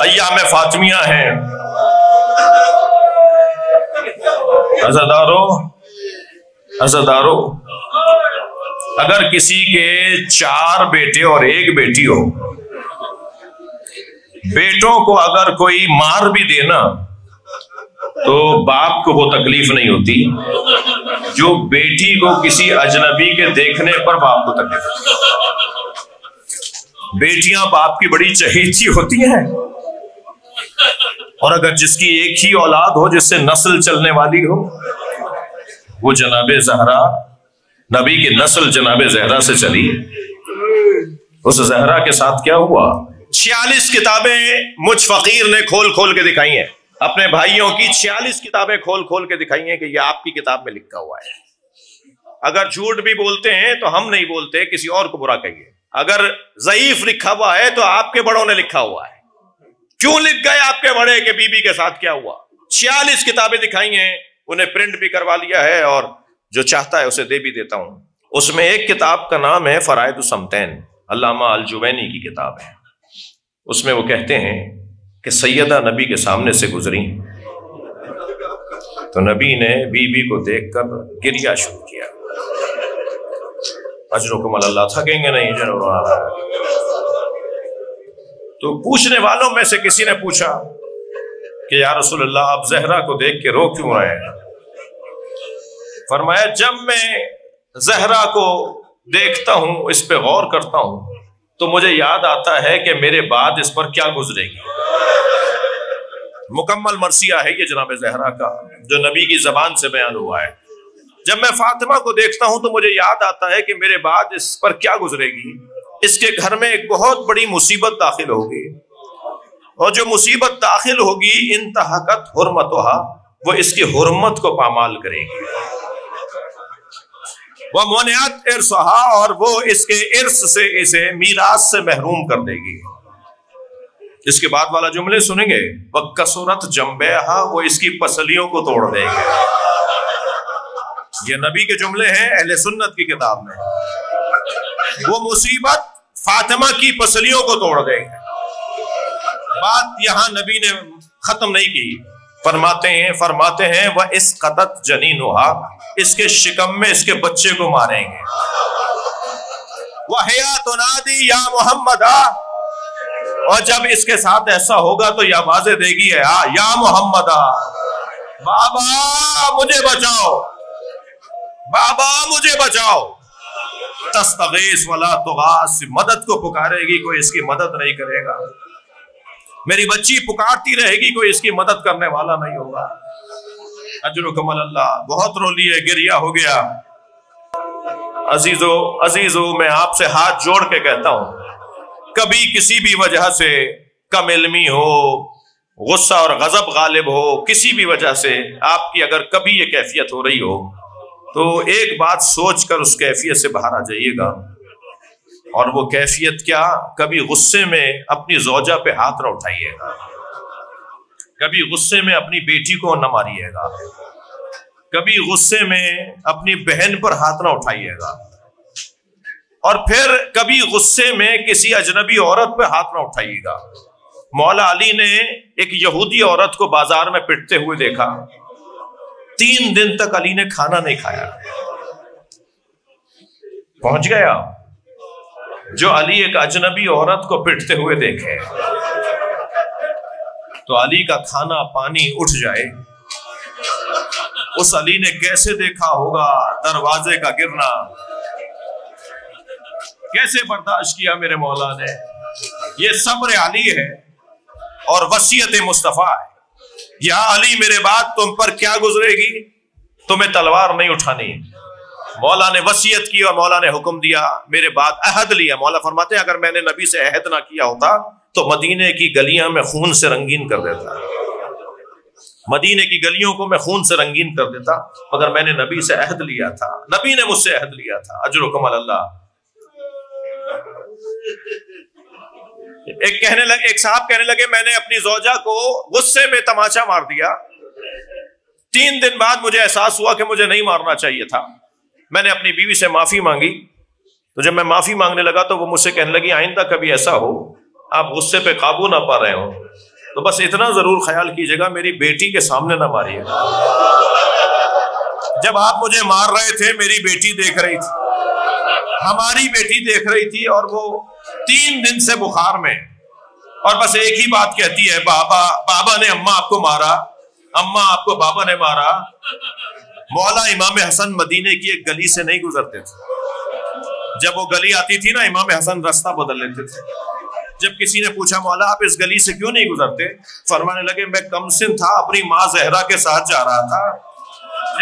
ایام فاطمیہ ہیں. عزادارو اگر کسی کے 4 بیٹے اور 1 بیٹی ہو، بیٹوں کو اگر کوئی مار بھی دینا تو باپ کو وہ تکلیف نہیں ہوتی، جو بیٹی کو کسی اجنبی کے دیکھنے پر باپ کو تکلیف ہوتی. بیٹیاں باپ کی بڑی چہیتی ہوتی ہیں، اور اگر جس کی ایک ہی اولاد ہو جس سے نسل چلنے والی ہو، وہ جناب زہرا، نبی کی نسل جناب زہرا سے چلی. اس زہرا کے ساتھ کیا ہوا؟ 46 کتابیں مجھ فقیر نے کھول کھول کے دکھائی ہیں، اپنے بھائیوں کی 46 کتابیں کھول کھول کے دکھائی ہیں کہ یہ آپ کی کتاب میں لکھا ہوا ہے. اگر جھوٹ بھی بولتے ہیں تو ہم نہیں بولتے، کسی اور کو برا کہیے. اگر ضعیف لکھا ہوا ہے تو آپ کے بڑوں نے لکھا ہوا ہے. کیوں لکھ گئے آپ کے بڑے کہ بی بی کے ساتھ کیا ہوا؟ 46 کتابیں دکھائی ہیں، انہیں پرنٹ بھی کروا لیا ہے، اور جو چاہتا ہے اسے دے بھی دیتا ہوں. اس میں ایک کتاب کا نام ہے فرائض الصمتین، علامہ الجوینی کی کتاب ہے. اس میں وہ کہتے ہیں کہ سیدہ نبی کے سامنے سے گزری تو نبی نے بی بی کو دیکھ کر گریہ شروع کیا. اجرکم اللہ، تھکیں گے نہیں جناب. تو پوچھنے والوں میں سے کسی نے پوچھا کہ یا رسول اللہ آپ زہرا کو دیکھ کے رو کیوں رہے ہیں؟ فرمایا جب میں زہرا کو دیکھتا ہوں، اس پہ غور کرتا ہوں، تو مجھے یاد آتا ہے کہ میرے بعد اس پر کیا گزرے گی. مکمل مرثیہ ہے یہ جناب زہرا کا، جو نبی کی زبان سے بیان ہوا ہے. جب میں فاطمہ کو دیکھتا ہوں تو مجھے یاد آتا ہے کہ میرے بعد اس پر کیا گزرے گی. اس کے گھر میں ایک بہت بڑی مصیبت داخل ہوگی، اور جو مصیبت داخل ہوگی انتہکت حرمتها، وہ اس کی حرمت کو پامال کرے گی. وہ منعت ارثها، اور وہ اس کے ارث سے، اسے میراث سے محروم کر دے گی. اس کے بعد والا جملے سنیں گے، وَكَسُرَتْ جَنْبَيْهَا، وہ اس کی پسلیوں کو توڑ دے گی. یہ نبی کے جملے ہیں اہل سنت کی کتاب میں. وہ مصیبت فاطمہ کی پسلیوں کو توڑ دے گی. بات یہاں نبی نے ختم نہیں کی، فرماتے ہیں وَإِسْقَطَتْ جَنِينُهَا، اس کے شکم میں اس کے بچے کو ماریں گے. وَهِيَ تُنَادِي يَا مُحَمَّدَ، اور جب اس کے ساتھ ایسا ہوگا تو یہ آوازیں دے گی یا محمد، بابا مجھے بچاؤ، بابا مجھے بچاؤ. تستغیث ولا تغاث، مدد کو پکارے گی، کوئی اس کی مدد نہیں کرے گا. میری بچی پکارتی رہے گی، کوئی اس کی مدد کرنے والا نہیں ہوگا. اجرکم اللہ. بہت رو لیے، گریہ ہو گیا. عزیزو میں آپ سے ہاتھ جوڑ کے کہتا ہوں، کبھی کسی بھی وجہ سے کم علمی ہو، غصہ اور غضب غالب ہو، کسی بھی وجہ سے آپ کی اگر کبھی یہ کیفیت ہو رہی ہو تو ایک بات سوچ کر اس کیفیت سے باہر آ جائیے گا. اور وہ کیفیت کیا؟ کبھی غصے میں اپنی زوجہ پہ ہاتھ نہ اٹھائیے گا، کبھی غصے میں اپنی بیٹی کو نہ ماریے گا، کبھی غصے میں اپنی بہن پر ہاتھ نہ اٹھائیے گا، اور پھر کبھی غصے میں کسی اجنبی عورت پہ ہاتھ نہ اٹھائیے گا. مولا علی نے ایک یہودی عورت کو بازار میں پٹتے ہوئے دیکھا. 3 دن تک علی نے کھانا نہیں کھایا. پہنچ گیا جو علی ایک اجنبی عورت کو پٹتے ہوئے دیکھے تو علی کا کھانا پانی اٹھ جائے. اس علی نے کیسے دیکھا ہوگا دروازے کا گرنا، کیسے برداشت کیا میرے مولا نے. یہ صبر علی ہے اور وصیت مصطفیٰ ہے. یا علی میرے بعد تم پر کیا گزرے گی، تمہیں تلوار نہیں اٹھانی. مولا نے وصیت کی اور مولا نے حکم دیا، میرے بعد عہد لیا. مولا فرماتے ہیں اگر میں نے نبی سے عہد نہ کیا ہوتا تو مدینے کی گلیاں میں خون سے رنگین کر دیتا، مدینے کی گلیوں کو میں خون سے رنگین کر دیتا، مگر میں نے نبی سے عہد لیا تھا، نبی نے مجھ سے عہد لیا تھا. اجرکم اللہ. ایک صاحب کہنے لگے میں نے اپنی زوجہ کو غصے میں تماچا مار دیا. 3 دن بعد مجھے احساس ہوا کہ مجھے نہیں مارنا چاہیے تھا. میں نے اپنی بیوی سے معافی مانگی. تو جب میں معافی مانگنے لگا تو وہ مجھ سے کہنے لگی آئندہ کبھی ایسا ہو آپ غصے پہ قابو نہ پا رہے ہو تو بس اتنا ضرور خیال کیجیے گا میری بیٹی کے سامنے نہ ماریے گا. جب آپ مجھے مار رہے تھے میری بیٹی دیکھ رہی تھی، ہماری بیٹی دیکھ رہی تھی، اور وہ 3 دن سے بخار میں، اور بس ایک ہی بات کہتی ہے، بابا بابا نے اماں آپ کو مارا، اماں آپ کو بابا نے مارا. مولا امام حسن مدینے کی ایک گلی سے نہیں گزرتے تھے. جب وہ گلی آتی تھی نا، امام حسن راستہ بدل لیتے تھے. جب کسی نے پوچھا مولا آپ اس گلی سے کیوں نہیں گزرتے، فرمانے لگے میں کم سن تھا، اپنی ماں زہرا کے ساتھ جا رہا تھا،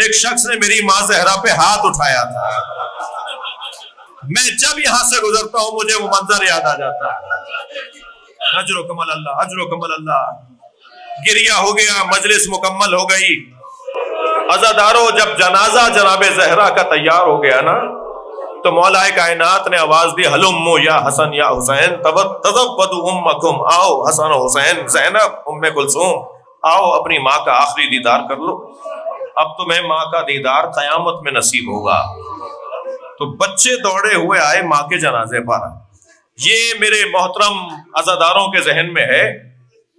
ایک شخص نے میری ماں زہرا پہ ہاتھ اٹھایا تھا، میں جب یہاں سے گزرتا ہوں مجھے وہ منظر یاد آ جاتا ہے. اجر و کمل اللہ، اجر و کمل اللہ. گریہ ہو گیا، مجلس مکمل ہو گئی. عزادارو جب جنازہ جناب زہرا کا تیار ہو گیا نا، تو مولا کائنات نے آواز دی، ہلمو یا حسن یا حسین تزودوا امکم، آؤ حسن و حسین، زینب ام کلثوم، آؤ اپنی ماں کا آخری دیدار کر لو، اب تمہیں ماں کا دیدار قیامت میں نصیب ہوگا. تو بچے دوڑے ہوئے آئے ماں کے جنازے پر. یہ میرے محترم عزاداروں کے ذہن میں ہے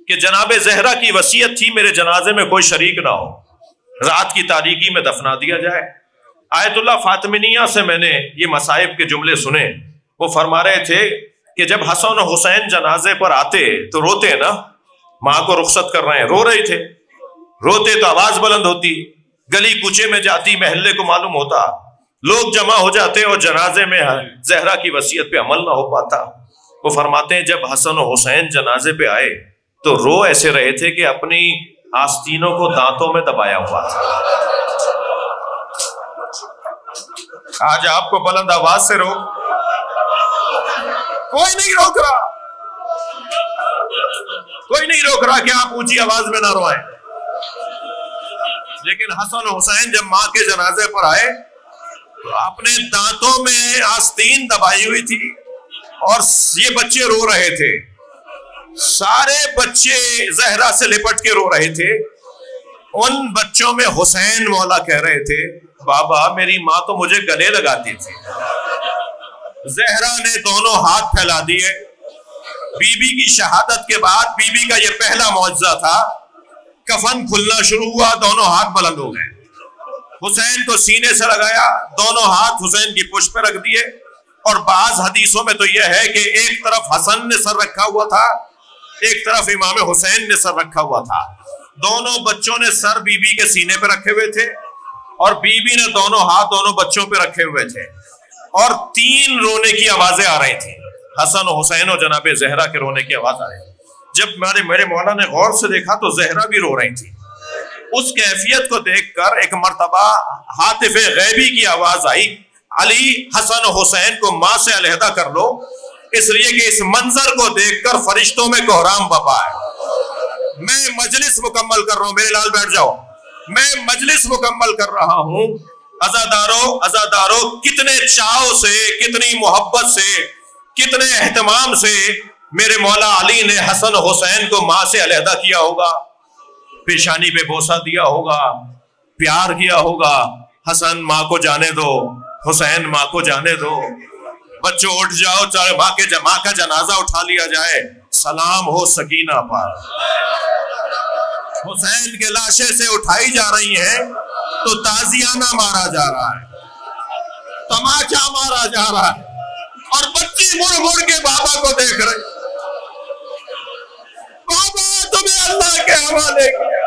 کہ جناب زہرا کی وصیت تھی میرے جنازے میں کوئی شریک نہ ہو، رات کی تاریکی میں دفنا دیا جائے. آیت اللہ فاطمیہ سے میں نے یہ مصائب کے جملے سنے. وہ فرما رہے تھے کہ جب حسن و حسین جنازے پر آتے تو روتے نا، ماں کو رخصت کر رہے ہیں، رو رہے تھے، روتے تو آواز بلند ہوتی، گلی کوچے میں جاتی، محلے کو معلوم ہوتا، لوگ جمع ہو جاتے اور جنازے میں زہرا کی وصیت پہ عمل نہ ہو پاتا. وہ فرماتے ہیں جب حسن و حسین جنازے پہ آئے تو رو ایسے رہے تھے کہ اپنی آستینوں کو دانتوں میں دبایا ہوا تھا. آج آپ کو بلند آواز سے روک کوئی نہیں روک رہا، کوئی نہیں روک رہا کہ آپ اونچی آواز میں نہ روئیں. لیکن حسن و حسین جب ماں کے جنازے پر آئے تو اپنے دانتوں میں آستین دبائی ہوئی تھی اور یہ بچے رو رہے تھے. سارے بچے زہرا سے لپٹ کے رو رہے تھے. ان بچوں میں حسین مولا کہہ رہے تھے بابا میری ماں تو مجھے گلے لگاتی تھی. زہرا نے دونوں ہاتھ پھیلا دیے. بی بی کی شہادت کے بعد بی بی کا یہ پہلا معجزہ تھا. کفن کھلنا شروع ہوا، دونوں ہاتھ بلند ہو گئے. حسین کو سینے سے لگایا، دونوں ہاتھ حسین کی پشت پہ رکھ دیے. اور بعض حدیثوں میں تو یہ ہے کہ ایک طرف حسن نے سر رکھا ہوا تھا، ایک طرف امام حسین نے سر رکھا ہوا تھا. دونوں بچوں نے سر بی بی کے سینے پہ رکھے ہوئے تھے اور بی بی نے دونوں ہاتھ دونوں بچوں پہ رکھے ہوئے تھے. اور 3 رونے کی آوازیں آ رہی تھیں، حسن و حسین اور جناب زہرا کے رونے کی آواز آ رہی تھی. جب میرے مولا نے غور سے دیکھا تو زہرا بھی رو رہی تھی. اس کیفیت کو دیکھ کر ایک مرتبہ ہاتف غیبی کی آواز آئی، علی حسن و حسین کو ماں سے علیحدہ کر لو، اس لیے کہ اس منظر کو دیکھ کر فرشتوں میں کوہرام بپا ہے. میں مجلس مکمل کر رہا ہوں، میرے لال بیٹھ جاؤ، میں مجلس مکمل کر رہا ہوں. عزادارو کتنے چاؤ سے، کتنی محبت سے، کتنے اہتمام سے میرے مولا علی نے حسن و حسین کو ماں سے علیحدہ کیا ہوگا، پیشانی پہ بوسہ دیا ہوگا، پیار کیا ہوگا. حسن ماں کو جانے دو، حسین ماں کو جانے دو، بچوں اٹھ جاؤ، چاہے ماں کا جنازہ اٹھا لیا جائے، سلام ہو سکینہ پر. حسین کے لاشیں سے اٹھائی جا رہی ہیں تو تازیانہ مارا جا رہا ہے، تماچا مارا جا رہا ہے، اور بچی مڑ مڑ کے بابا کو دیکھ رہے، بابا تمہیں اللہ کے حوالے کیا.